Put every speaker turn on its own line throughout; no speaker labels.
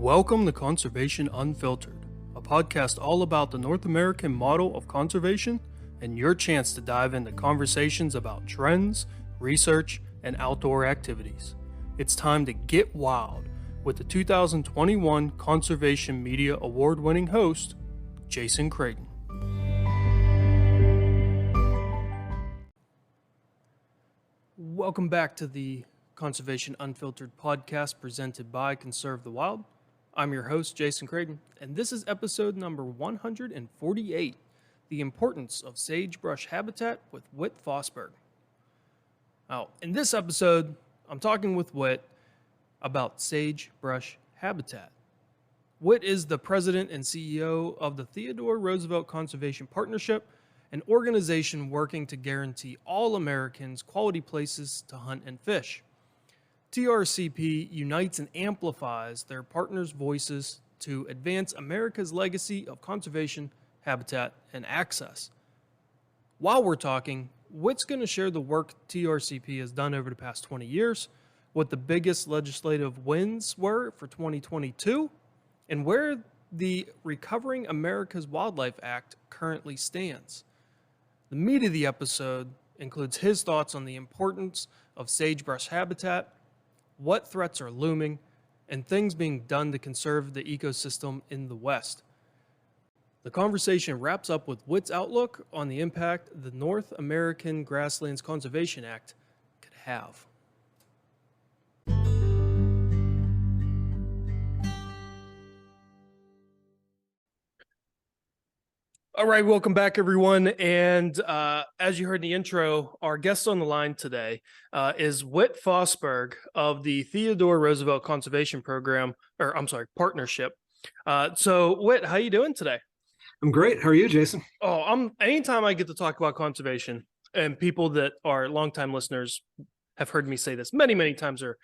Welcome to Conservation Unfiltered, a podcast all about the North American model of conservation and your chance to dive into conversations about trends, research, and outdoor activities. It's time to get wild with the 2021 Conservation Media Award-winning host, Jason Creighton. Welcome back to the Conservation Unfiltered podcast presented by Conserve the Wild. I'm your host, Jason Creighton, and this is episode number 148, The Importance of Sagebrush Habitat with Whit Fosburgh. Now, in this episode, I'm talking with Whit about sagebrush habitat. Whit is the president and CEO of the Theodore Roosevelt Conservation Partnership, an organization working to guarantee all Americans quality places to hunt and fish. TRCP unites and amplifies their partners' voices to advance America's legacy of conservation, habitat, and access. While we're talking, Whit's going to share the work TRCP has done over the past 20 years, what the biggest legislative wins were for 2022, and where the Recovering America's Wildlife Act currently stands. The meat of the episode includes his thoughts on the importance of sagebrush habitat, what threats are looming, and things being done to conserve the ecosystem in the West. The conversation wraps up with Whit's outlook on the impact the North American Grasslands Conservation Act could have. All right, welcome back, everyone. And as you heard in the intro, our guest on the line today is Whit Fosburgh of the Theodore Roosevelt Conservation Partnership. So, Whit, how you doing today?
I'm great. How are you, Jason?
Anytime I get to talk about conservation, and people that are longtime listeners have heard me say this many, many times, are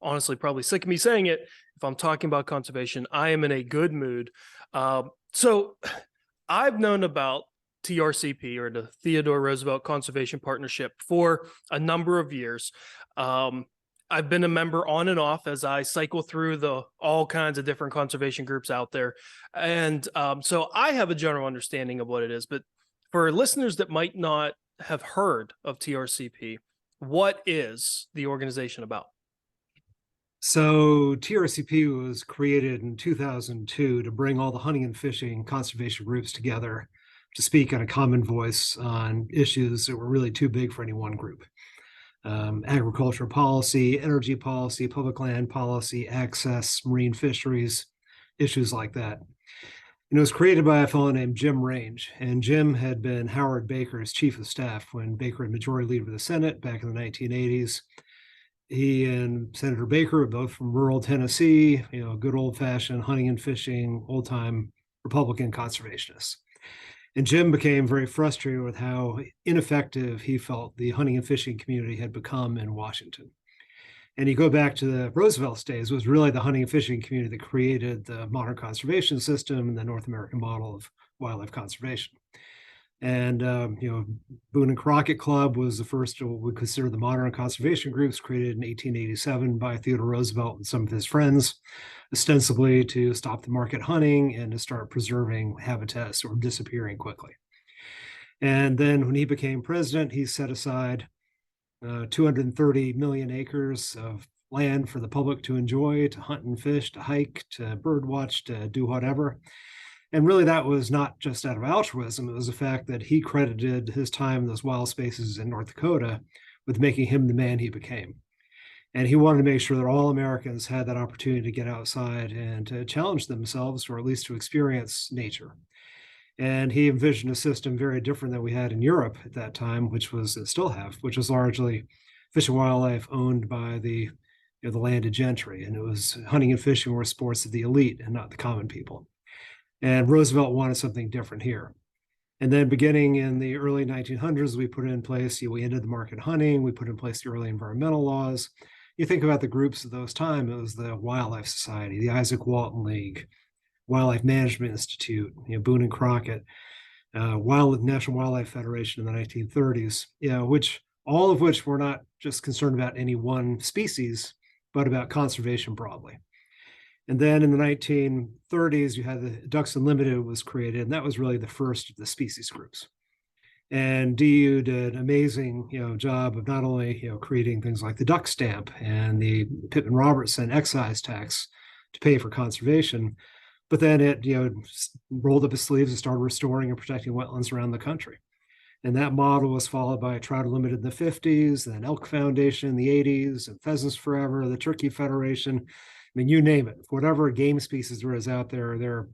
honestly probably sick of me saying it. If I'm talking about conservation, I am in a good mood. I've known about TRCP, or the Theodore Roosevelt Conservation Partnership, for a number of years. I've been a member on and off as I cycle through all kinds of different conservation groups out there. And so I have a general understanding of what it is. But for listeners that might not have heard of TRCP, what is the organization about?
So TRCP was created in 2002 to bring all the hunting and fishing conservation groups together to speak on a common voice on issues that were really too big for any one group. Agricultural policy, energy policy, public land policy, access, marine fisheries, issues like that. And it was created by a fellow named Jim Range. And Jim had been Howard Baker's chief of staff when Baker had majority leader of the Senate back in the 1980s. He and Senator Baker were both from rural Tennessee, good old-fashioned hunting and fishing, old-time Republican conservationists. And Jim became very frustrated with how ineffective he felt the hunting and fishing community had become in Washington. And you go back to the Roosevelt days, it was really the hunting and fishing community that created the modern conservation system and the North American model of wildlife conservation. And, Boone and Crockett Club was the first of what we consider the modern conservation groups, created in 1887 by Theodore Roosevelt and some of his friends, ostensibly to stop the market hunting and to start preserving habitats that were disappearing quickly. And then when he became president, he set aside 230 million acres of land for the public to enjoy, to hunt and fish, to hike, to bird watch, to do whatever. And really, that was not just out of altruism. It was the fact that he credited his time in those wild spaces in North Dakota with making him the man he became. And he wanted to make sure that all Americans had that opportunity to get outside and to challenge themselves, or at least to experience nature. And he envisioned a system very different than we had in Europe at that time, which was, and still have, which was largely fish and wildlife owned by the landed gentry. And it was hunting and fishing were sports of the elite and not the common people. And Roosevelt wanted something different here. And then beginning in the early 1900s, we put in place, we ended the market hunting, we put in place the early environmental laws. You think about the groups of those time, it was the Wildlife Society, the Isaac Walton League, Wildlife Management Institute, Boone and Crockett, National Wildlife Federation in the 1930s, all of which were not just concerned about any one species, but about conservation broadly. And then in the 1930s, you had the Ducks Unlimited was created, and that was really the first of the species groups. And DU did an amazing, job of not only, creating things like the duck stamp and the Pittman-Robertson excise tax to pay for conservation, but then it, rolled up its sleeves and started restoring and protecting wetlands around the country. And that model was followed by Trout Unlimited in the 50s, then Elk Foundation in the 80s, and Pheasants Forever, the Turkey Federation. I mean, you name it. Whatever game species there is out there, there are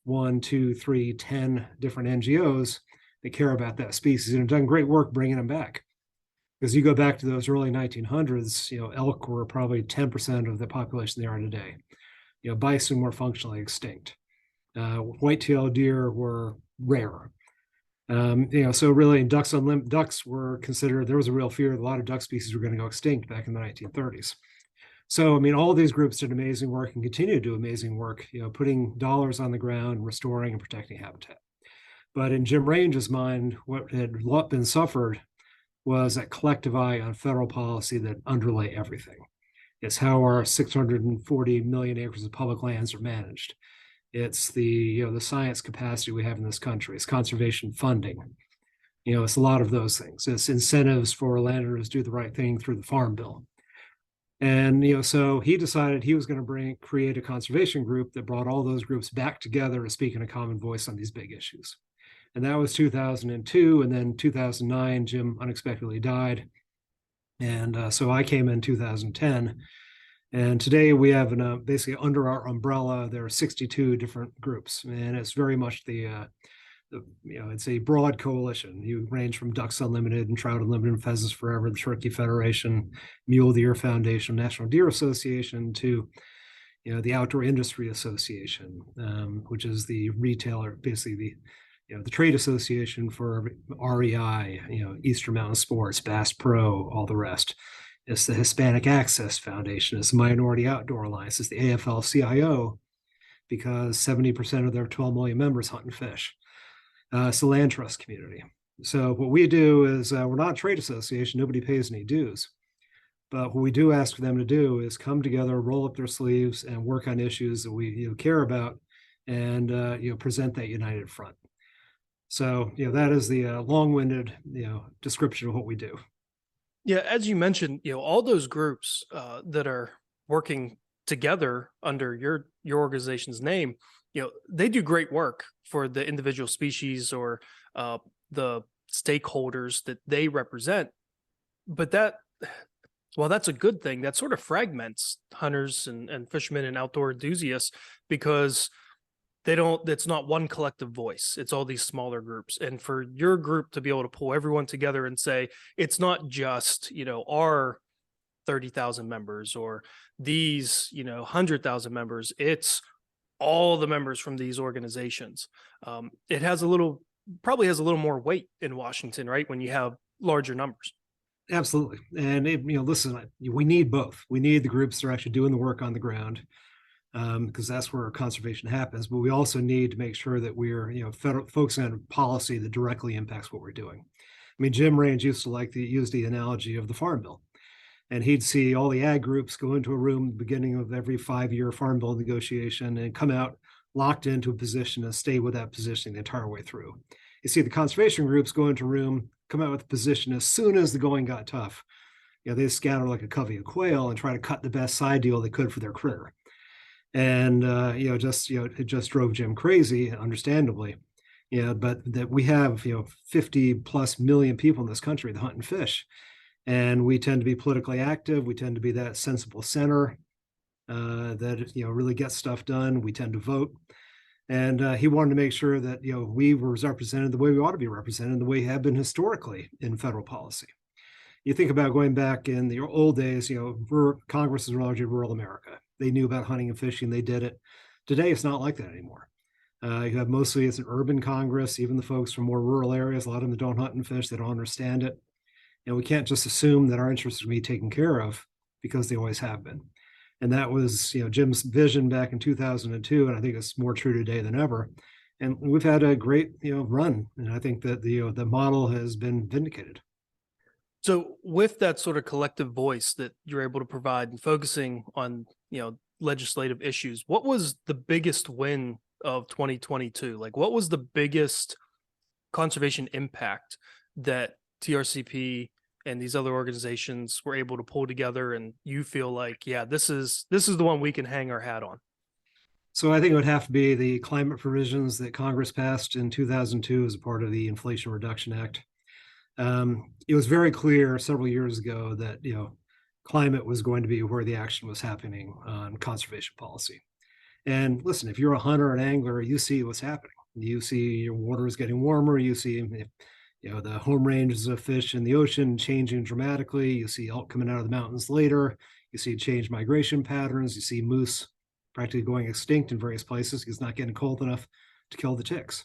1, 2, 3, 10 different NGOs that care about that species and have done great work bringing them back. Because you go back to those early 1900s, elk were probably 10% of the population they are today. Bison were functionally extinct. White-tailed deer were rare. So really ducks were considered, there was a real fear that a lot of duck species were going to go extinct back in the 1930s. So, I mean, all these groups did amazing work and continue to do amazing work, putting dollars on the ground, restoring and protecting habitat. But in Jim Range's mind, what had been suffered was that collective eye on federal policy that underlay everything. It's how our 640 million acres of public lands are managed. It's the science capacity we have in this country. It's conservation funding. It's a lot of those things. It's incentives for landowners to do the right thing through the Farm Bill. And so he decided he was going to create a conservation group that brought all those groups back together to speak in a common voice on these big issues. And that was 2002. And then 2009, Jim unexpectedly died. And so I came in 2010. And today we have basically under our umbrella, there are 62 different groups. And it's very much it's a broad coalition. You range from Ducks Unlimited and Trout Unlimited and Pheasants Forever, the Turkey Federation, Mule Deer Foundation, National Deer Association, to the Outdoor Industry Association, which is the retailer, basically the trade association for REI, Eastern Mountain Sports, Bass Pro, all the rest. It's the Hispanic Access Foundation. It's the Minority Outdoor Alliance. It's the AFL-CIO, because 70% of their 12 million members hunt and fish. It's the land trust community. So what we do is we're not a trade association. Nobody pays any dues. But what we do ask for them to do is come together, roll up their sleeves, and work on issues that we care about, and present that united front. So that is the long-winded description of what we do.
Yeah, as you mentioned, all those groups that are working together under your organization's name, they do great work for the individual species or the stakeholders that they represent. But that's a good thing. That sort of fragments hunters and fishermen and outdoor enthusiasts, because it's not one collective voice. It's all these smaller groups. And for your group to be able to pull everyone together and say, it's not just, our 30,000 members or these, 100,000 members, it's all the members from these organizations. It probably has a little more weight in Washington, right? When you have larger numbers.
Absolutely. And listen, we need both. We need the groups that are actually doing the work on the ground, because that's where conservation happens. But we also need to make sure that we're, focusing on policy that directly impacts what we're doing. I mean, Jim Range used to use the analogy of the Farm Bill. And he'd see all the ag groups go into a room at the beginning of every 5-year Farm Bill negotiation and come out locked into a position and stay with that position the entire way through. You see the conservation groups go into a room, come out with a position as soon as the going got tough. They scatter like a covey of quail and try to cut the best side deal they could for their career. And it just drove Jim crazy, understandably. But that we have 50 plus million people in this country that hunt and fish, and we tend to be politically active. We tend to be that sensible center that really gets stuff done. We tend to vote, and he wanted to make sure that we were represented the way we ought to be represented, the way we have been historically in federal policy. You think about going back in the old days, Congress is largely rural America. They knew about hunting and fishing. They did it. Today, it's not like that anymore. You have mostly it's an urban Congress. Even the folks from more rural areas, a lot of them don't hunt and fish. They don't understand it. And we can't just assume that our interests are going to be taken care of, because they always have been. And that was, Jim's vision back in 2002. And I think it's more true today than ever. And we've had a great, run. And I think that the model has been vindicated.
So with that sort of collective voice that you're able to provide and focusing on, legislative issues. What was the biggest win of 2022? Like, what was the biggest conservation impact that TRCP and these other organizations were able to pull together, and you feel like, yeah, this is the one we can hang our hat on?
So I think it would have to be the climate provisions that Congress passed in 2002 as a part of the Inflation Reduction Act. It was very clear several years ago that climate was going to be where the action was happening on conservation policy. And listen, if you're a hunter and angler, you see what's happening. You see your water is getting warmer. You see the home ranges of fish in the ocean changing dramatically. You see elk coming out of the mountains later. You see changed migration patterns. You see moose practically going extinct in various places because it's not getting cold enough to kill the ticks.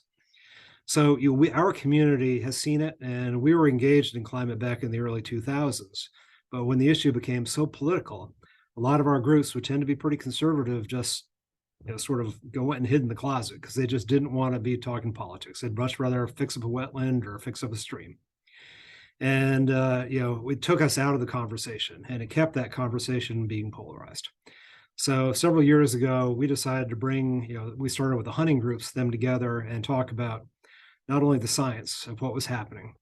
So our community has seen it, and we were engaged in climate back in the early 2000s. But when the issue became so political, a lot of our groups would tend to be pretty conservative, just sort of go and hid in the closet because they just didn't want to be talking politics. They'd much rather fix up a wetland or fix up a stream. And it took us out of the conversation, and it kept that conversation being polarized. So several years ago, we decided to we started with the hunting groups, them together, and talk about not only the science of what was happening,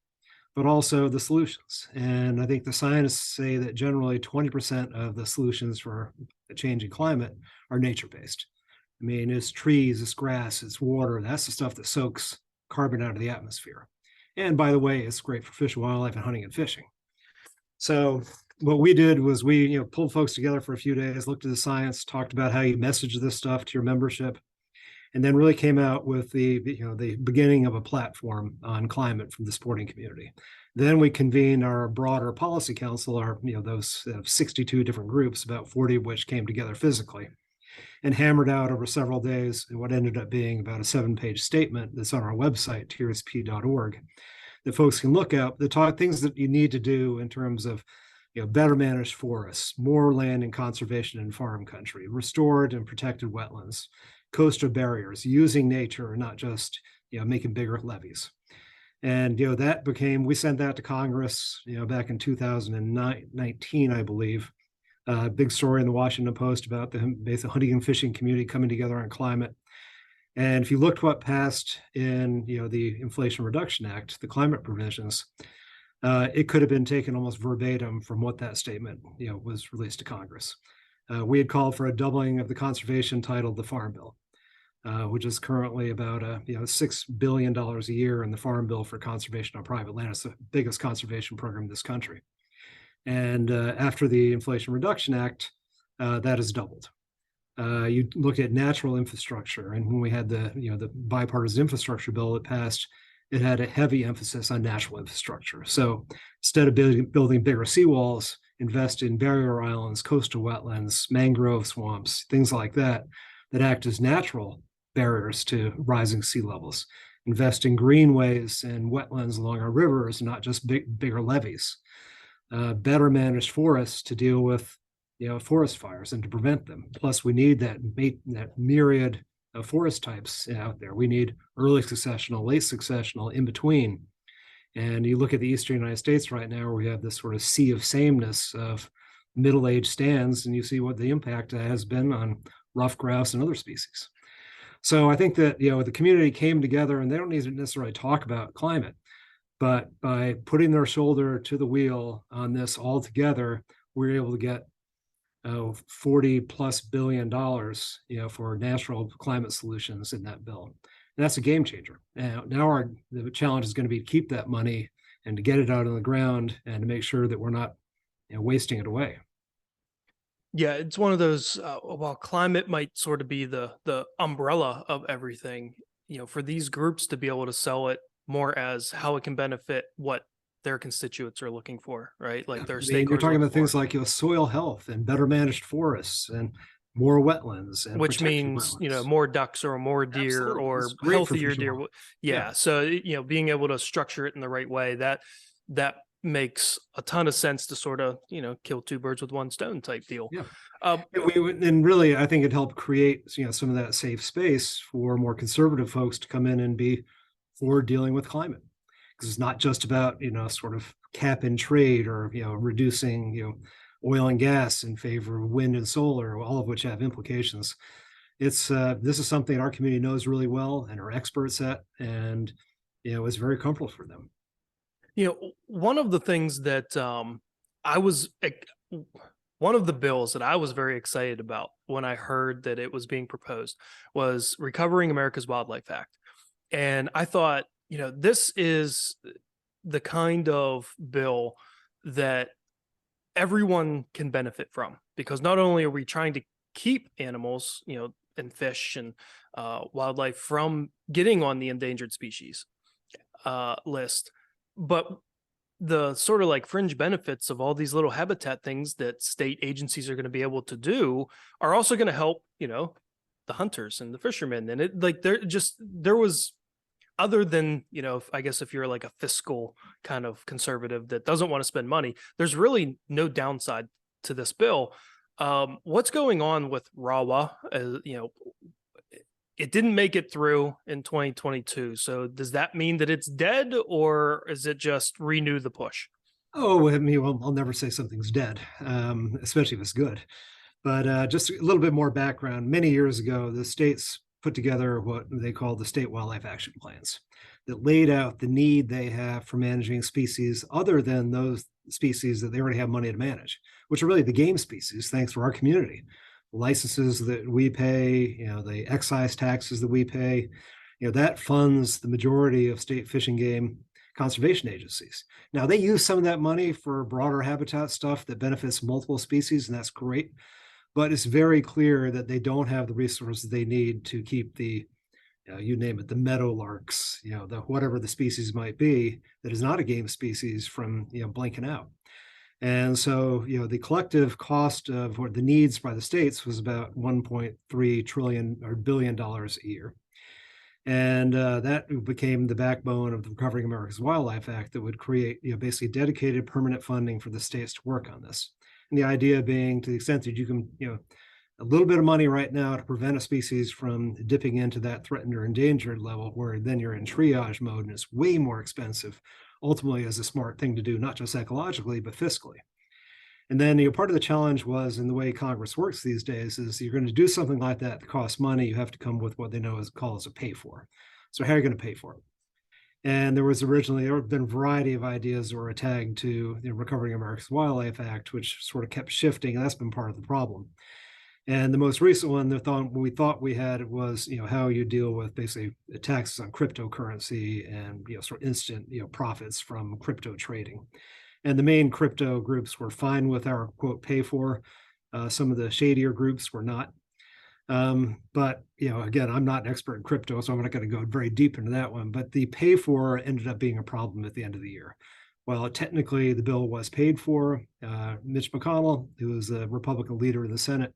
but also the solutions. And I think the scientists say that generally 20% of the solutions for a changing climate are nature-based. I mean, it's trees, it's grass, it's water. That's the stuff that soaks carbon out of the atmosphere. And by the way, it's great for fish and wildlife and hunting and fishing. So what we did was we pulled folks together for a few days, looked at the science, talked about how you message this stuff to your membership, and then really came out with the beginning of a platform on climate from the sporting community. Then we convened our broader policy council, those 62 different groups, about 40 of which came together physically, and hammered out over several days what ended up being about a 7-page statement that's on our website, trcp.org, that folks can look at, the things that you need to do in terms of better managed forests, more land in conservation and farm country, restored and protected wetlands, coastal barriers, using nature, not just making bigger levees. And we sent that to Congress back in 2019, I believe. Big story in the Washington Post about the basic hunting and fishing community coming together on climate. And if you looked what passed in the Inflation Reduction Act, the climate provisions, it could have been taken almost verbatim from what that statement was released to Congress. We had called for a doubling of the conservation titled the Farm Bill, which is currently about $6 billion a year in the Farm Bill for conservation on private land. It's the biggest conservation program in this country. And after the Inflation Reduction Act, that has doubled. You look at natural infrastructure, and when we had the bipartisan infrastructure bill that passed, it had a heavy emphasis on natural infrastructure. So instead of building bigger seawalls, invest in barrier islands, coastal wetlands, mangrove swamps, things like that act as natural barriers to rising sea levels. Invest in greenways and wetlands along our rivers, not just bigger levees. Better managed forests to deal with forest fires and to prevent them. Plus, we need that myriad of forest types out there. We need early successional, late successional, in between. And you look at the eastern United States right now, where we have this sort of sea of sameness of middle-aged stands, and you see what the impact has been on ruffed grouse and other species. So I think that the community came together, and they don't need to necessarily talk about climate, but by putting their shoulder to the wheel on this all together, we're able to get $40+ billion, for natural climate solutions in that bill. And that's a game changer. Now the challenge is going to be to keep that money and to get it out on the ground and to make sure that we're not wasting it away.
Yeah, it's one of those, while climate might sort of be the umbrella of everything, for these groups to be able to sell it more as how it can benefit what their constituents are looking for, right? Like their stakeholders.
You're talking about things like soil health and better managed forests and more wetlands, and
which means
wetlands.
More ducks or more deer. Absolutely. Or healthier deer. Yeah. So being able to structure it in the right way, that makes a ton of sense to sort of kill two birds with one stone type deal.
Yeah. And really, I think it helped create some of that safe space for more conservative folks to come in and be for dealing with climate, because it's not just about sort of cap and trade or reducing oil and gas in favor of wind and solar, all of which have implications. This is something our community knows really well and are experts at, and it's very comfortable for them.
One of the things that I was one of the bills that I was very excited about when I heard that it was being proposed was Recovering America's Wildlife Act. And I thought, this is the kind of bill that everyone can benefit from, because not only are we trying to keep animals, and fish and wildlife from getting on the endangered species list, but the sort of like fringe benefits of all these little habitat things that state agencies are going to be able to do are also going to help, the hunters and the fishermen. And it like there was, other than, I guess if you're like a fiscal kind of conservative that doesn't want to spend money, there's really no downside to this bill. What's going on with RAWA? It didn't make it through in 2022. So does that mean that it's dead, or is it just renew the push?
Oh, I mean, well, I'll never say something's dead, especially if it's good. But just a little bit more background. Many years ago, the states put together what they call the state wildlife action plans that laid out the need they have for managing species other than those species that they already have money to manage, which are really the game species, thanks to our community. Licenses that we pay, the excise taxes that we pay, that funds the majority of state fish and game conservation agencies. Now, they use some of that money for broader habitat stuff that benefits multiple species, and that's great. But it's very clear that they don't have the resources they need to keep the, you name it, the meadowlarks, the whatever the species might be that is not a game species from, blinking out. And so, the collective cost of what the needs by the states was about 1.3 trillion or billion dollars a year. And that became the backbone of the Recovering America's Wildlife Act that would create, basically dedicated permanent funding for the states to work on this. And the idea being, to the extent that you can, a little bit of money right now to prevent a species from dipping into that threatened or endangered level, where then you're in triage mode and it's way more expensive, ultimately is a smart thing to do, not just ecologically, but fiscally. And then, part of the challenge was, in the way Congress works these days, is you're going to do something like that that costs money, you have to come with what they know is called as a pay for. So how are you going to pay for it? And there have been a variety of ideas that were tagged to the Recovering America's Wildlife Act, which sort of kept shifting, and that's been part of the problem. And the most recent one we thought we had was, how you deal with basically taxes on cryptocurrency and, sort of instant, profits from crypto trading. And the main crypto groups were fine with our quote pay for. Some of the shadier groups were not. But again, I'm not an expert in crypto, so I'm not going to go very deep into that one. But the pay for ended up being a problem at the end of the year. While technically the bill was paid for, Mitch McConnell, who was the Republican leader in the Senate,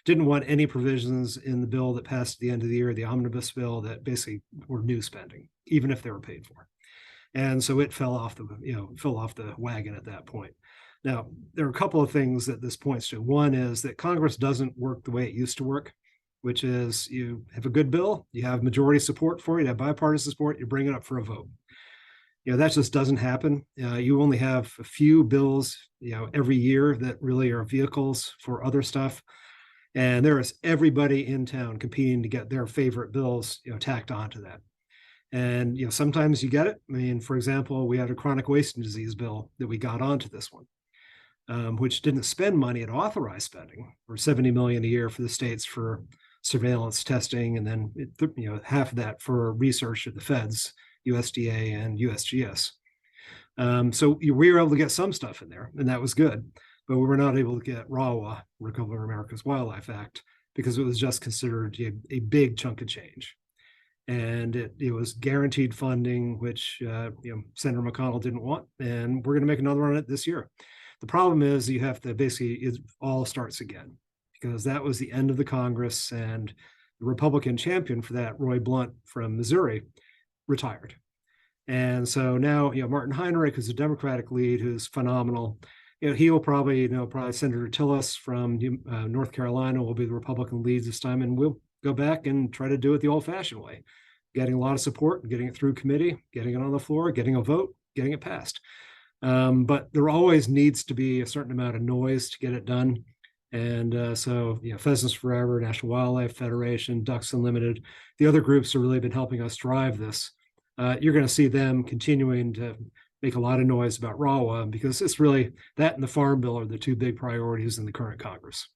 didn't want any provisions in the bill that passed at the end of the year, the omnibus bill, that basically were new spending, even if they were paid for. And so it fell off the wagon at that point. Now, there are a couple of things that this points to. One is that Congress doesn't work the way it used to work, which is you have a good bill, you have majority support for it, you have bipartisan support, you bring it up for a vote. That just doesn't happen. You only have a few bills, every year that really are vehicles for other stuff. And there is everybody in town competing to get their favorite bills, tacked onto that. And sometimes you get it. I mean, for example, we had a chronic wasting disease bill that we got onto this one, which didn't spend money at authorized spending, or $70 million a year for the states for surveillance testing, and then half of that for research at the feds, USDA and USGS. So we were able to get some stuff in there, and that was good. But we were not able to get RAWA, Recovering America's Wildlife Act, because it was just considered a big chunk of change. And it was guaranteed funding, which Senator McConnell didn't want, and we're going to make another run at it this year. The problem is you have to basically, it all starts again, because that was the end of the Congress, and the Republican champion for that, Roy Blunt from Missouri, retired. And so now, Martin Heinrich, who's a Democratic lead, who's phenomenal. He will probably Senator Tillis from North Carolina will be the Republican lead this time, and we'll go back and try to do it the old-fashioned way, getting a lot of support, getting it through committee, getting it on the floor, getting a vote, getting it passed. But there always needs to be a certain amount of noise to get it done. And so, Pheasants Forever, National Wildlife Federation, Ducks Unlimited, the other groups have really been helping us drive this. You're going to see them continuing to make a lot of noise about RAWA because it's really that and the Farm Bill are the two big priorities in the current Congress.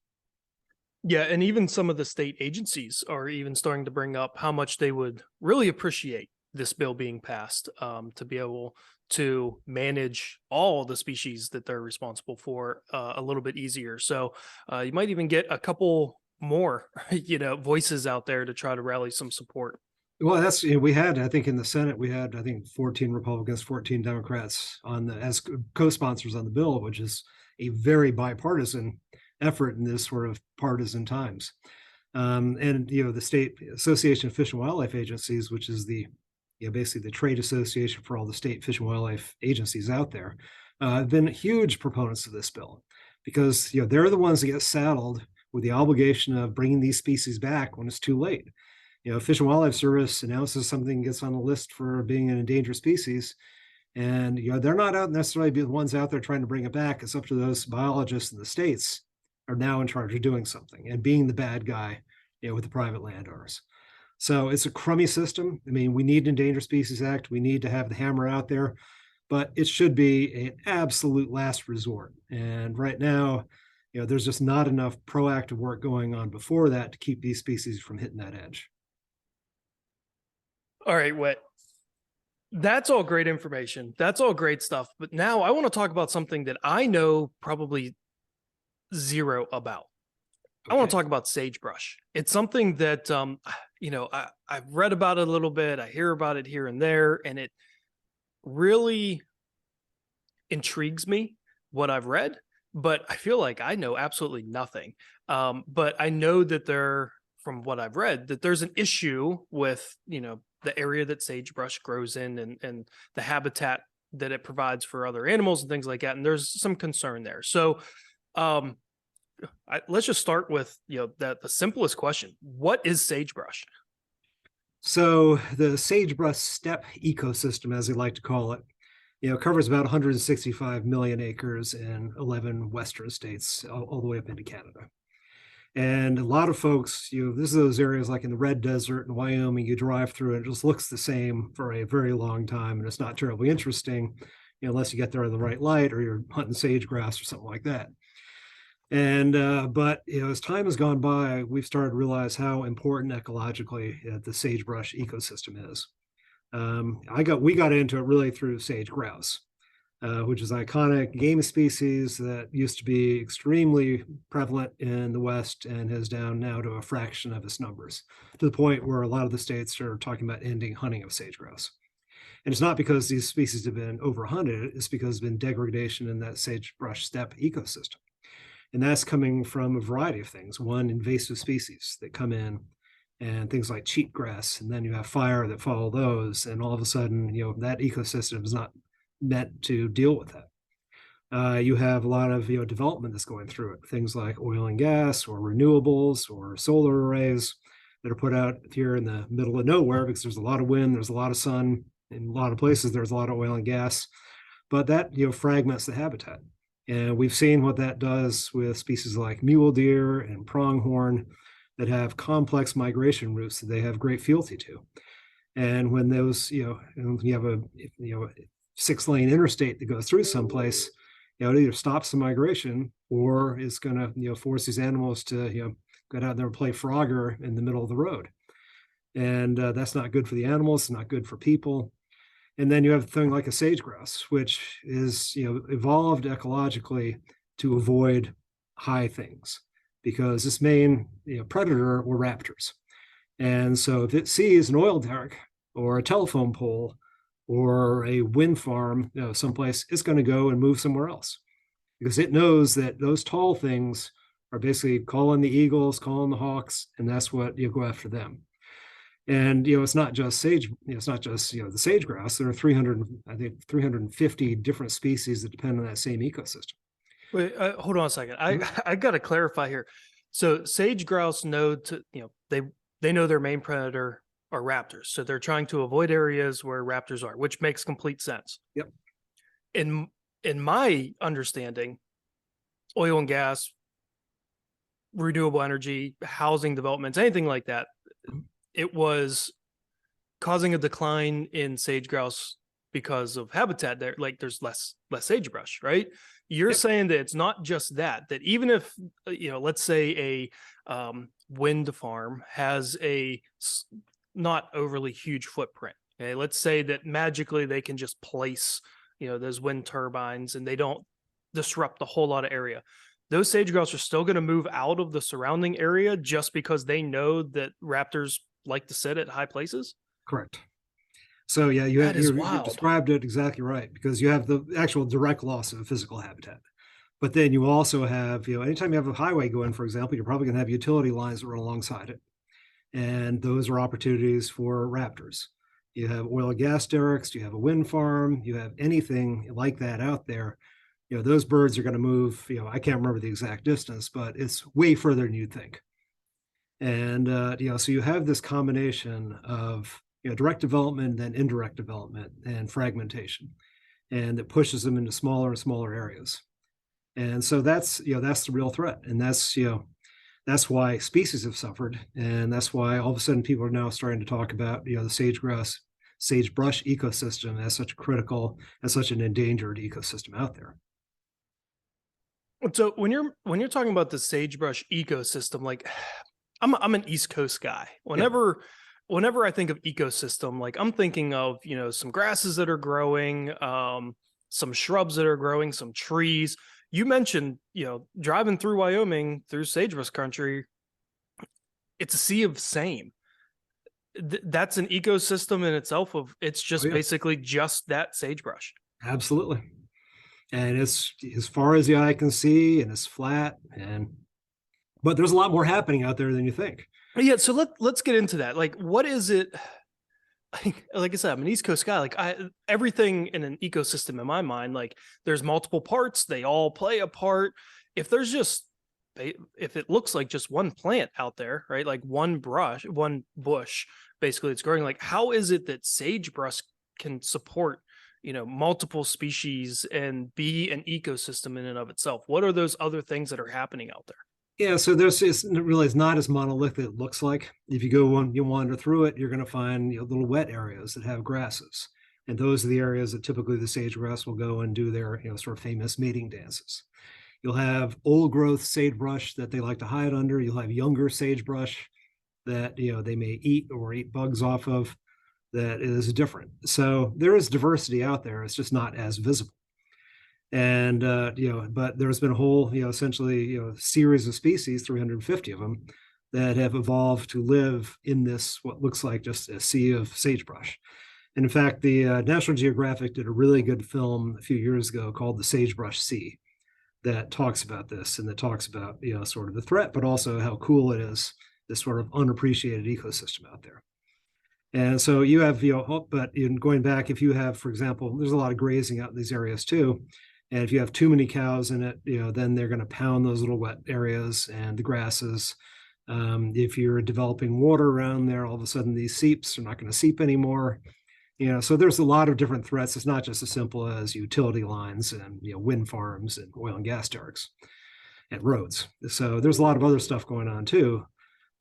Yeah, and even some of the state agencies are even starting to bring up how much they would really appreciate this bill being passed, to be able to manage all the species that they're responsible for a little bit easier. So you might even get a couple more, voices out there to try to rally some support.
Well, we had, I think in the Senate, we had, I think 14 Republicans, 14 Democrats as co-sponsors on the bill, which is a very bipartisan effort in this sort of partisan times. And the State Association of Fish and Wildlife Agencies, which is basically the trade association for all the state fish and wildlife agencies out there, have been huge proponents of this bill because they're the ones that get saddled with the obligation of bringing these species back when it's too late. Fish and Wildlife Service announces something gets on the list for being an endangered species, and they're not out necessarily be the ones out there trying to bring it back. It's up to those biologists in the states are now in charge of doing something and being the bad guy, with the private landowners. So it's a crummy system. I mean, we need an Endangered Species Act. We need to have the hammer out there, but it should be an absolute last resort. And right now, there's just not enough proactive work going on before that to keep these species from hitting that edge.
All right, Whit. That's all great information. That's all great stuff. But now I want to talk about something that I know probably zero about. Okay. I want to talk about sagebrush. It's something that, I've read about it a little bit. I hear about it here and there, and it really intrigues me what I've read, but I feel like I know absolutely nothing. But I know that from what I've read, that there's an issue with, the area that sagebrush grows in and the habitat that it provides for other animals and things like that. And there's some concern there. So let's just start with, the simplest question. What is sagebrush?
So the sagebrush steppe ecosystem, as they like to call it, covers about 165 million acres in 11 Western states, all the way up into Canada. And a lot of folks, this is those areas like in the Red Desert in Wyoming, you drive through it just looks the same for a very long time. And it's not terribly interesting, unless you get there in the right light or you're hunting sagegrass or something like that. And, but, as time has gone by, we've started to realize how important ecologically the sagebrush ecosystem is. We got into it really through sage grouse. Which is an iconic game species that used to be extremely prevalent in the West and is down now to a fraction of its numbers, to the point where a lot of the states are talking about ending hunting of sage grouse. And it's not because these species have been overhunted, it's because there's been degradation in that sagebrush steppe ecosystem. And that's coming from a variety of things. One, invasive species that come in and things like cheatgrass, and then you have fire that follow those, and all of a sudden, that ecosystem is not meant to deal with that. You have a lot of development that's going through it, things like oil and gas or renewables or solar arrays that are put out here in the middle of nowhere because there's a lot of wind, there's a lot of sun, in a lot of places there's a lot of oil and gas, but that fragments the habitat. And we've seen what that does with species like mule deer and pronghorn that have complex migration routes that they have great fealty to. And when those, you have a 6-lane interstate that goes through someplace, it either stops the migration or it's going to, force these animals to, get out there and play Frogger in the middle of the road. And that's not good for the animals. It's not good for people. And then you have a thing like a sage grouse, which is, evolved ecologically to avoid high things because this main predator were raptors. And so if it sees an oil derrick or a telephone pole or a wind farm, someplace, it's going to go and move somewhere else because it knows that those tall things are basically calling the eagles, calling the hawks, and that's what you go after them. And it's not just sage, it's not just the sage grouse. There are 350 different species that depend on that same ecosystem.
Wait, hold on a second. I got to clarify here. So sage grouse know they know their main predator are raptors. So they're trying to avoid areas where raptors are, which makes complete sense.
Yep.
And in my understanding, oil and gas, renewable energy, housing developments, anything like that, it was causing a decline in sage grouse because of habitat there. Like there's less sagebrush, right? You're
Yep.
saying that it's not just that even if let's say a wind farm has a not overly huge footprint, okay, let's say that magically they can just place those wind turbines and they don't disrupt a whole lot of area. Those sage grouse are still going to move out of the surrounding area just because they know that raptors like to sit at high places.
Correct. So yeah,
That is
you
wild.
described it exactly right, because you have the actual direct loss of physical habitat. But then you also have, anytime you have a highway going, for example, you're probably going to have utility lines that run alongside it. And those are opportunities for raptors. You have oil and gas derricks, you have a wind farm, you have anything like that out there. Those birds are going to move, I can't remember the exact distance, but it's way further than you'd think. And, so you have this combination of, direct development, then indirect development and fragmentation, and it pushes them into smaller and smaller areas. And so that's the real threat. And that's why species have suffered. And that's why all of a sudden people are now starting to talk about, the sagebrush ecosystem as such a critical, as such an endangered ecosystem out there.
So when you're talking about the sagebrush ecosystem, like I'm an East Coast guy.
Yeah.
Whenever I think of ecosystem, like I'm thinking of some grasses that are growing, some shrubs that are growing, some trees. You mentioned driving through Wyoming through sagebrush country. It's a sea of same. That's an ecosystem in itself. It's
Oh,
just
yeah,
basically just that sagebrush.
absolutely. And it's as far as the eye can see, and it's flat, but there's a lot more happening out there than you think.
Yeah, so let's get into that. Like, what is it? Like I said, I'm an East Coast guy. Like everything in an ecosystem in my mind, like there's multiple parts, they all play a part. If there's just if it looks like just one plant out there, right? Like one bush, basically it's growing. Like, how is it that sagebrush can support, multiple species and be an ecosystem in and of itself? What are those other things that are happening out there?
Yeah, so it's not as monolithic as it looks like. If you you wander through it, you're going to find little wet areas that have grasses, and those are the areas that typically the sagebrush will go and do their sort of famous mating dances. You'll have old growth sagebrush that they like to hide under. You'll have younger sagebrush that they may eat or eat bugs off of. That is different. So there is diversity out there. It's just not as visible. And but there's been a whole essentially series of species, 350 of them, that have evolved to live in this what looks like just a sea of sagebrush. And in fact, the National Geographic did a really good film a few years ago called The Sagebrush Sea that talks about this, and that talks about sort of the threat, but also how cool it is, this sort of unappreciated ecosystem out there. And so you have but in going back, if you have, for example, there's a lot of grazing out in these areas too. And if you have too many cows in it, then they're going to pound those little wet areas and the grasses. If you're developing water around there, all of a sudden these seeps are not going to seep anymore. So there's a lot of different threats. It's not just as simple as utility lines and wind farms and oil and gas derricks and roads. So there's a lot of other stuff going on too.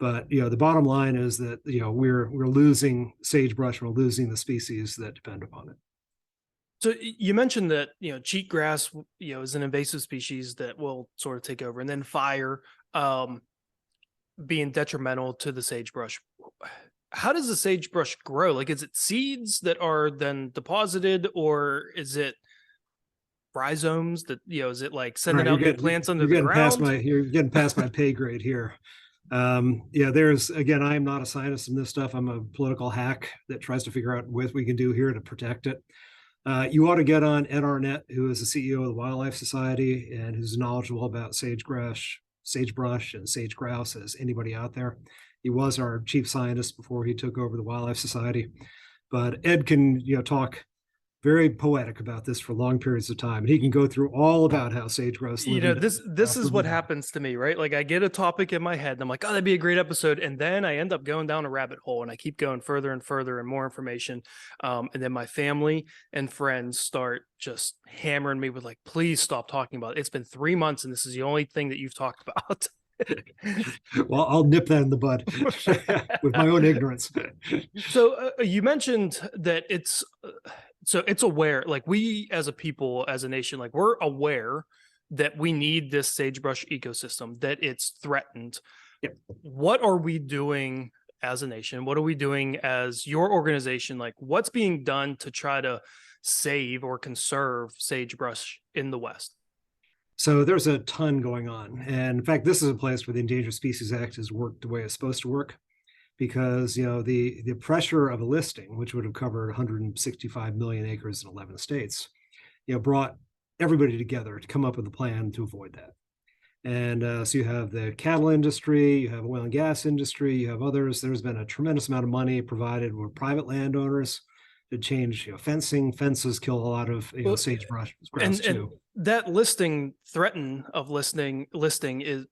But the bottom line is that we're losing sagebrush, we're losing the species that depend upon it.
So you mentioned that cheatgrass is an invasive species that will sort of take over, and then fire being detrimental to the sagebrush. How does the sagebrush grow? Like, is it seeds that are then deposited, or is it rhizomes that is it like sending out new plants under the ground?
You're getting past my pay grade here. There's, again, I'm not a scientist in this stuff. I'm a political hack that tries to figure out what we can do here to protect it. You ought to get on Ed Arnett, who is the CEO of the Wildlife Society and who's knowledgeable about sagebrush and sage grouse as anybody out there. He was our chief scientist before he took over the Wildlife Society. But Ed can talk very poetic about this for long periods of time. And he can go through all about how sage-grouse live and
This is what happens to me, right? Like I get a topic in my head and I'm like, oh, that'd be a great episode. And then I end up going down a rabbit hole and I keep going further and further and more information. And then my family and friends start just hammering me with like, please stop talking about it. It's been 3 months and this is the only thing that you've talked about.
Well, I'll nip that in the bud with my own ignorance.
So you mentioned that it's aware, like we as a people, as a nation, like we're aware that we need this sagebrush ecosystem, that it's threatened.
Yep.
What are we doing as a nation? What are we doing as your organization? Like what's being done to try to save or conserve sagebrush in the West?
So there's a ton going on. And in fact, this is a place where the Endangered Species Act has worked the way it's supposed to work, because the pressure of a listing, which would have covered 165 million acres in 11 states, brought everybody together to come up with a plan to avoid that. And so you have the cattle industry, you have oil and gas industry, you have others. There's been a tremendous amount of money provided with private landowners to change fencing. Fences kill a lot of sagebrush grass too.
And that listing is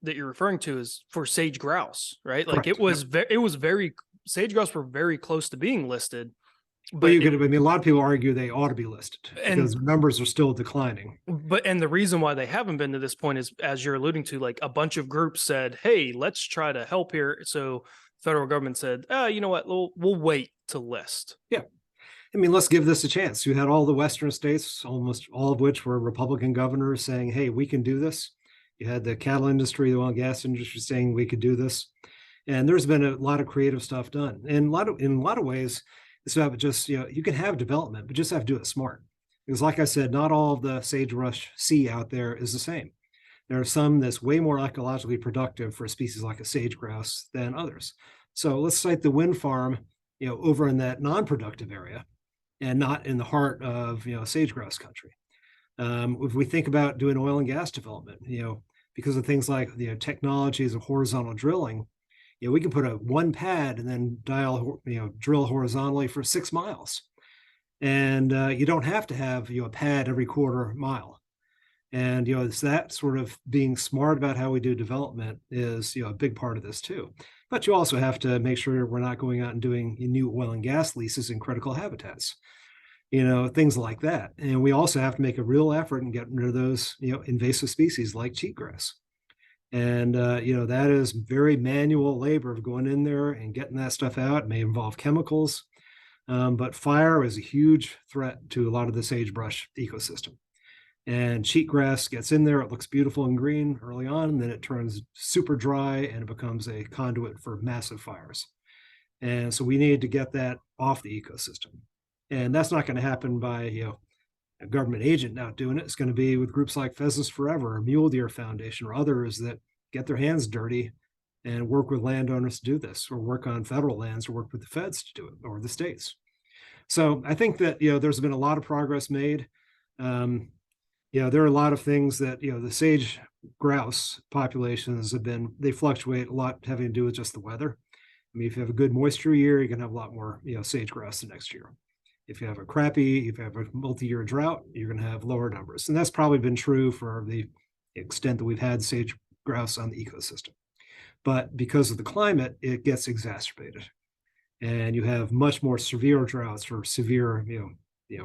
that you're referring to is for sage grouse, right? Like
Correct.
it was very sage grouse were very close to being listed.
But a lot of people argue they ought to be listed because the numbers are still declining.
And the reason why they haven't been to this point is, as you're alluding to, like a bunch of groups said, hey, let's try to help here. So federal government said, you know what, we'll wait to list.
Yeah. I mean, let's give this a chance. You had all the Western states, almost all of which were Republican governors, saying, hey, we can do this. You had the cattle industry, the oil and gas industry saying we could do this. And there's been a lot of creative stuff done. And in a lot of ways, it's about just, you can have development, but just have to do it smart. Because like I said, not all of the sagebrush sea out there is the same. There are some that's way more ecologically productive for a species like a sage grouse than others. So let's cite the wind farm, over in that non-productive area, and not in the heart of sage grouse country. If we think about doing oil and gas development, because of things like technologies of horizontal drilling, we can put one pad and then drill horizontally for 6 miles, and you don't have to have a pad every quarter mile. And it's that sort of being smart about how we do development is a big part of this too. But you also have to make sure we're not going out and doing new oil and gas leases in critical habitats, things like that. And we also have to make a real effort in getting rid of those, invasive species like cheatgrass. And, that is very manual labor of going in there and getting that stuff out. It may involve chemicals, but fire is a huge threat to a lot of the sagebrush ecosystem. And cheatgrass gets in there, it looks beautiful and green early on, and then it turns super dry and it becomes a conduit for massive fires. And so we need to get that off the ecosystem. And that's not going to happen by, a government agent not doing it. It's going to be with groups like Pheasants Forever or Mule Deer Foundation or others that get their hands dirty and work with landowners to do this, or work on federal lands, or work with the feds to do it, or the states. So I think that, there's been a lot of progress made. There are a lot of things that, the sage grouse populations they fluctuate a lot, having to do with just the weather. I mean, if you have a good moisture year, you're going to have a lot more, sage grouse the next year. If you have a multi-year drought, you're going to have lower numbers. And that's probably been true for the extent that we've had sage grouse on the ecosystem. But because of the climate, it gets exacerbated. And you have much more severe droughts or severe,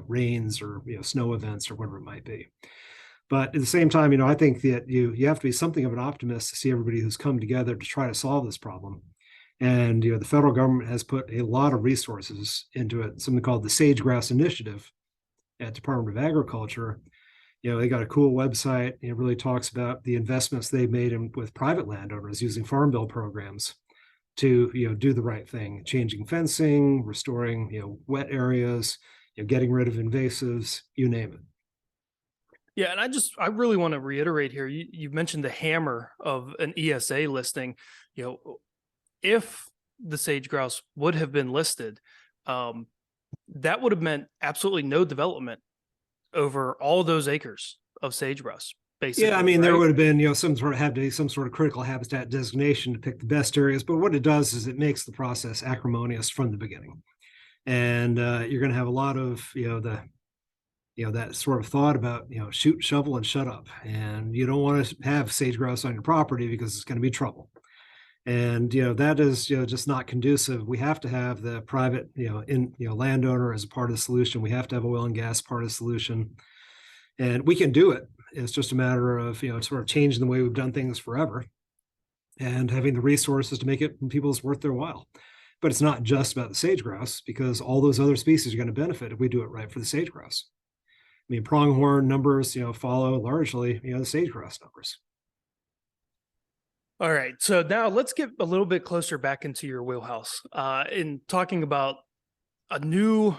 rains or, snow events or whatever it might be. But at the same time, I think that you have to be something of an optimist to see everybody who's come together to try to solve this problem. And the federal government has put a lot of resources into it, something called the Sage Grouse Initiative at Department of Agriculture. They got a cool website. It really talks about the investments they've made with private landowners using farm bill programs to do the right thing, changing fencing, restoring wet areas, getting rid of invasives, you name it.
Yeah, and I really want to reiterate here. You mentioned the hammer of an ESA listing. If the sage grouse would have been listed, that would have meant absolutely no development over all those acres of sagebrush. Basically,
yeah, I mean, there would have been, some sort of critical habitat designation to pick the best areas. But what it does is it makes the process acrimonious from the beginning. And you're going to have a lot of, the that sort of thought about, shoot, shovel, and shut up. And you don't want to have sage grouse on your property because it's going to be trouble. And that is just not conducive. We have to have the private landowner as a part of the solution. We have to have oil and gas part of the solution, and we can do it. It's just a matter of sort of changing the way we've done things forever, and having the resources to make it people's worth their while. But it's not just about the sage grouse, because all those other species are going to benefit if we do it right for the sage grouse. I mean, pronghorn numbers follow largely the sage grouse numbers.
All right, so now let's get a little bit closer back into your wheelhouse in talking about a new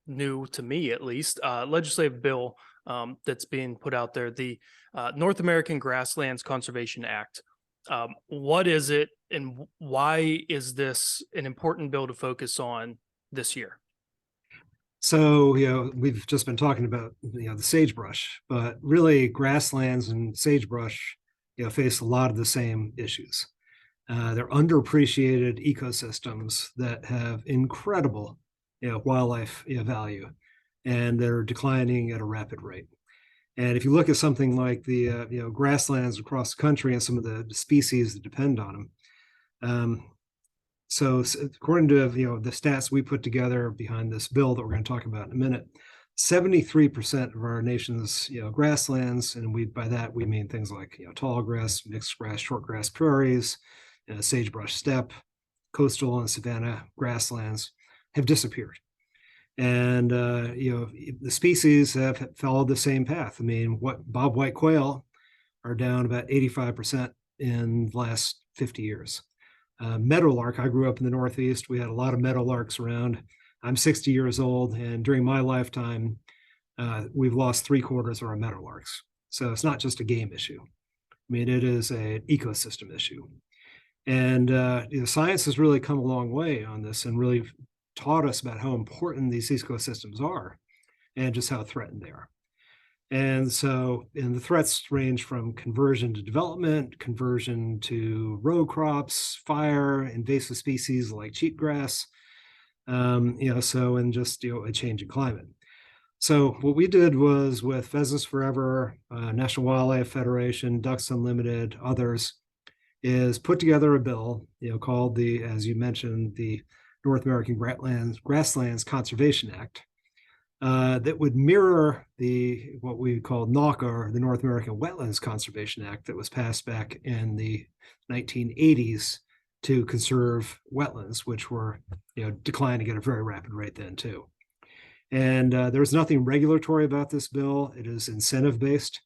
to me at least, legislative bill that's being put out there, the North American Grasslands Conservation Act. What is it, and why is this an important bill to focus on this year?
So, we've just been talking about, the sagebrush, but really grasslands and sagebrush, face a lot of the same issues. They're underappreciated ecosystems that have incredible, wildlife value, and they're declining at a rapid rate. And if you look at something like the, grasslands across the country and some of the species that depend on them, so according to the stats we put together behind this bill that we're going to talk about in a minute, 73% of our nation's grasslands, and by that we mean things like tall grass, mixed grass, short grass prairies, sagebrush steppe, coastal and savanna grasslands, have disappeared. And the species have followed the same path. I mean, what bobwhite quail are down about 85% in the last 50 years. Meadowlark, I grew up in the Northeast. We had a lot of meadowlarks around. I'm 60 years old, and during my lifetime, we've lost 3/4 of our meadowlarks. So it's not just a game issue. I mean, it is an ecosystem issue. And science has really come a long way on this and really taught us about how important these ecosystems are and just how threatened they are. And so, the threats range from conversion to development, conversion to row crops, fire, invasive species like cheatgrass, and just, a change in climate. So what we did was, with Pheasants Forever, National Wildlife Federation, Ducks Unlimited, others, is put together a bill, called as you mentioned, the North American Grasslands Conservation Act, that would mirror what we call NAWCA, the North American Wetlands Conservation Act, that was passed back in the 1980s to conserve wetlands, which were declining at a very rapid rate then too. And there's nothing regulatory about this bill. It is incentive based.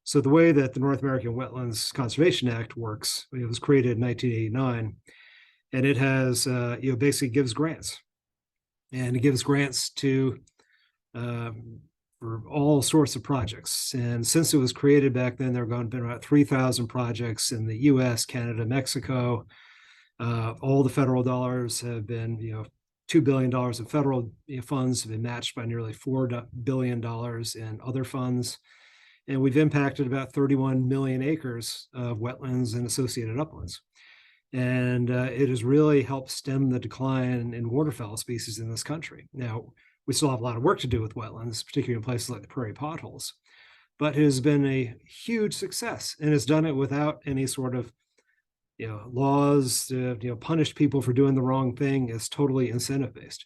So the way that the North American Wetlands Conservation Act works, it was created in 1989, and it has basically gives grants, and it gives grants to for all sorts of projects. And since it was created back then, there have been about 3,000 projects in the US, Canada, Mexico. All the federal dollars have been, $2 billion of federal funds have been matched by nearly $4 billion in other funds. And we've impacted about 31 million acres of wetlands and associated uplands. And it has really helped stem the decline in waterfowl species in this country. Now, we still have a lot of work to do with wetlands, particularly in places like the prairie potholes, but it has been a huge success, and has done it without any sort of laws to punish people for doing the wrong thing. Is totally incentive based.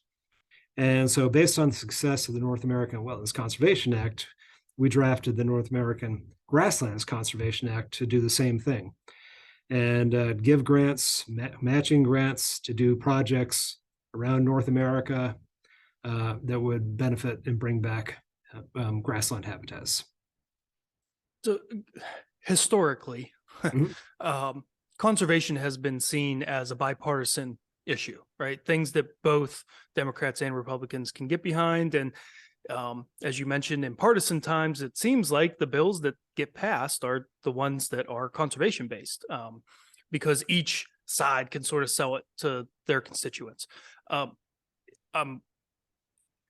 And so, based on the success of the North American Wetlands Conservation Act, we drafted the North American Grasslands Conservation Act to do the same thing, and give grants, matching grants to do projects around North America that would benefit and bring back grassland habitats.
So historically,
Mhm.
Conservation has been seen as a bipartisan issue, right? Things that both Democrats and Republicans can get behind. And as you mentioned, in partisan times, it seems like the bills that get passed are the ones that are conservation based, because each side can sort of sell it to their constituents.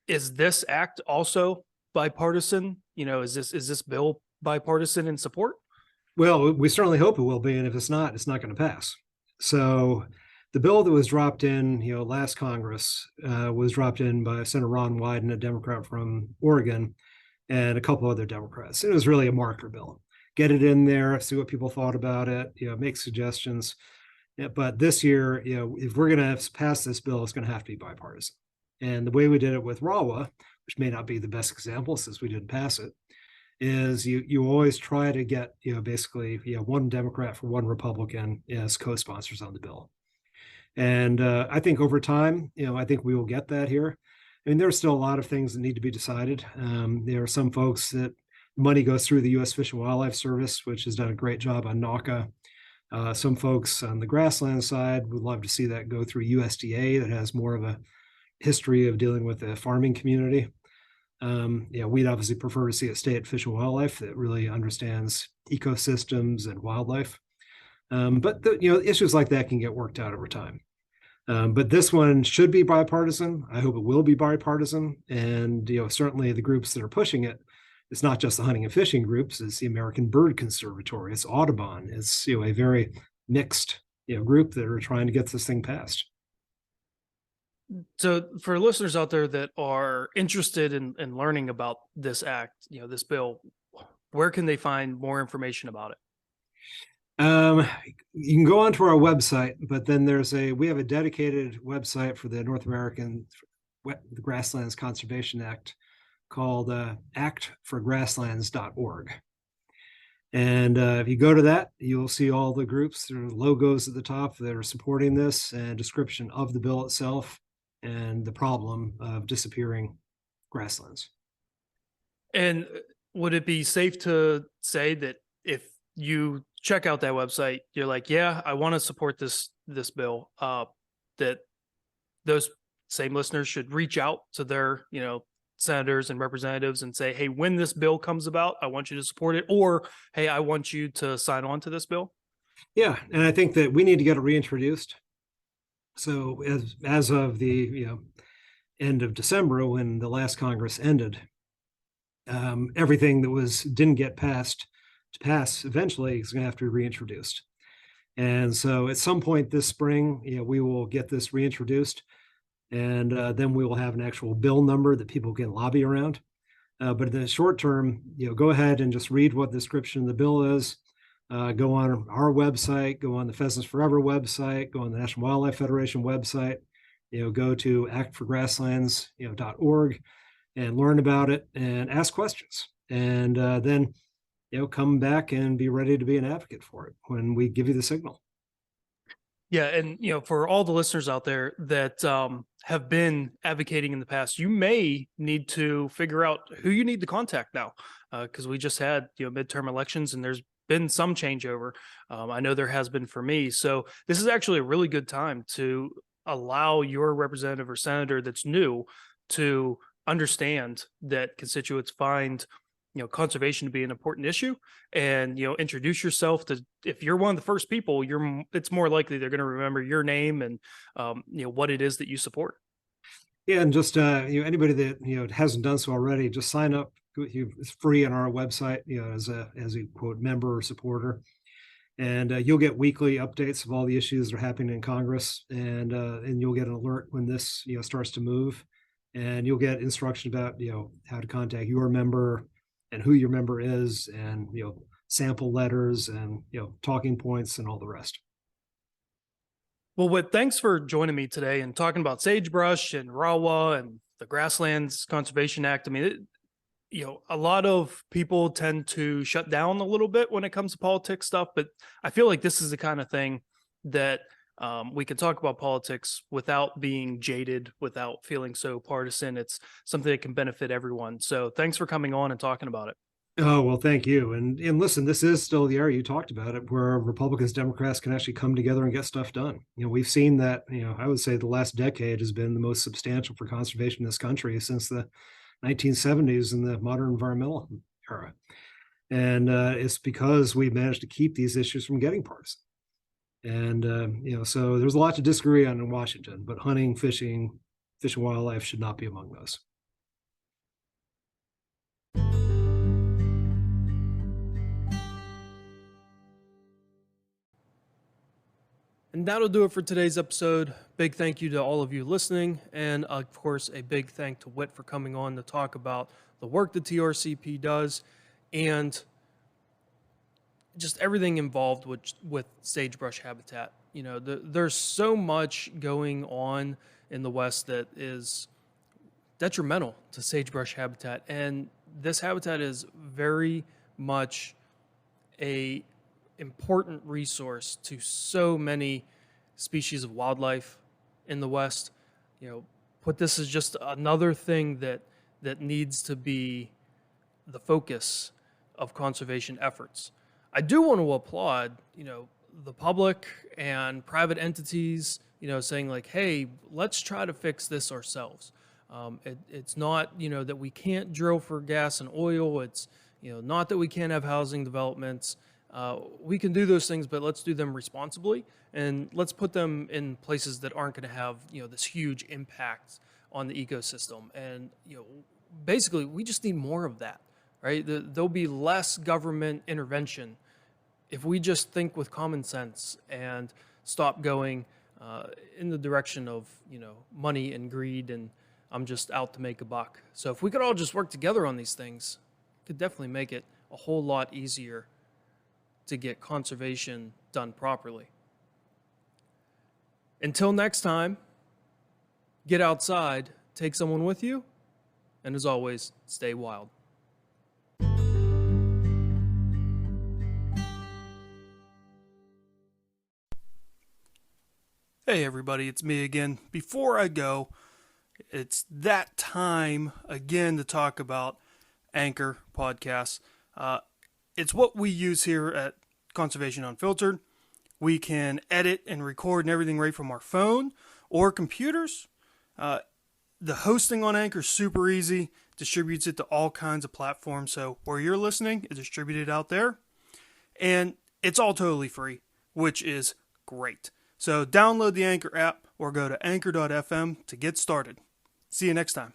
Is this act also bipartisan? Is this bill bipartisan in support?
Well, we certainly hope it will be, and if it's not going to pass. So The bill that was dropped in, last Congress was dropped in by Senator Ron Wyden, a Democrat from Oregon, and a couple other Democrats. It was really a marker bill. Get it in there, see what people thought about it, make suggestions. Yeah, but this year, if we're going to pass this bill, it's going to have to be bipartisan. And the way we did it with RAWA, which may not be the best example since we didn't pass it, is you always try to get basically one Democrat for one Republican as co-sponsors on the bill. And I think over time, I think we will get that here. I mean, there's still a lot of things that need to be decided. There are some folks that money goes through the U.S. Fish and Wildlife Service, which has done a great job on NAWCA. Some folks on the Grasslands side would love to see that go through USDA, that has more of a history of dealing with the farming community. We'd obviously prefer to see it stay at Fish and Wildlife, that really understands ecosystems and wildlife. But issues like that can get worked out over time. But this one should be bipartisan. I hope it will be bipartisan. And certainly the groups that are pushing it, it's not just the hunting and fishing groups. It's the American Bird Conservatory. It's Audubon. It's a very mixed group that are trying to get this thing passed.
So for listeners out there that are interested in learning about this act, this bill, where can they find more information about it?
You can go onto our website, but then we have a dedicated website for the North American, the Grasslands Conservation Act, called actforgrasslands.org. And if you go to that, you'll see all the groups, there are logos at the top that are supporting this, and description of the bill itself and the problem of disappearing grasslands. And
would it be safe to say that if you check out that website, you're like, yeah, I want to support this bill, that those same listeners should reach out to their senators and representatives and say, hey, when this bill comes about, I want you to support it, or hey, I want you to sign on to this bill?
Yeah, and I think that we need to get it reintroduced. So as of the end of December, when the last Congress ended, everything that didn't get passed to pass eventually is going to have to be reintroduced. And so at some point this spring, we will get this reintroduced, and then we will have an actual bill number that people can lobby around. But in the short term, go ahead and just read what the description of the bill is. Go on our website, go on the Pheasants Forever website, go on the National Wildlife Federation website, go to actforgrasslands.org and learn about it and ask questions. And then, come back and be ready to be an advocate for it when we give you the signal.
Yeah. And, for all the listeners out there that have been advocating in the past, you may need to figure out who you need to contact now, because we just had, midterm elections and there's been some changeover. I know there has been for me. So this is actually a really good time to allow your representative or senator that's new to understand that constituents find conservation to be an important issue, and introduce yourself to, if you're one of the first people, it's more likely they're going to remember your name and what it is that you support.
Yeah, and just anybody that hasn't done so already, just sign up. It's free on our website, as a quote member or supporter, and you'll get weekly updates of all the issues that are happening in Congress, and you'll get an alert when this starts to move, and you'll get instruction about how to contact your member and who your member is, and sample letters and talking points and all the rest.
Well, Whit, thanks for joining me today and talking about sagebrush and RAWA and the Grasslands Conservation Act. I mean, a lot of people tend to shut down a little bit when it comes to politics stuff, but I feel like this is the kind of thing that we can talk about politics without being jaded, without feeling so partisan. It's something that can benefit everyone. So thanks for coming on and talking about it.
Oh, well, thank you. And listen, this is still the area you talked about it, where Republicans, Democrats can actually come together and get stuff done. We've seen that, I would say the last decade has been the most substantial for conservation in this country since the 1970s in the modern environmental era. And it's because we managed to keep these issues from getting partisan. And, so there's a lot to disagree on in Washington, but hunting, fishing, fish and wildlife should not be among those.
And that'll do it for today's episode. Big thank you to all of you listening. And of course, a big thank to Whit for coming on to talk about the work the TRCP does and just everything involved with sagebrush habitat. There's so much going on in the West that is detrimental to sagebrush habitat. And this habitat is very much a important resource to so many species of wildlife in the West. Put this as just another thing that needs to be the focus of conservation efforts. I do want to applaud, the public and private entities, saying like, hey, let's try to fix this ourselves. It's not, that we can't drill for gas and oil. It's, not that we can't have housing developments. We can do those things, but let's do them responsibly, and let's put them in places that aren't going to have, this huge impact on the ecosystem. And, basically, we just need more of that, right? There'll be less government intervention if we just think with common sense and stop going in the direction of, money and greed and I'm just out to make a buck. So if we could all just work together on these things, it could definitely make it a whole lot easier to get conservation done properly. Until next time, get outside, take someone with you, and as always, stay wild. Hey everybody, it's me again. Before I go, it's that time again to talk about Anchor podcasts. It's what we use here at Conservation Unfiltered. We can edit and record and everything right from our phone or computers. The hosting on Anchor is super easy, distributes it to all kinds of platforms. So where you're listening, it's distributed out there. And it's all totally free, which is great. So download the Anchor app or go to anchor.fm to get started. See you next time.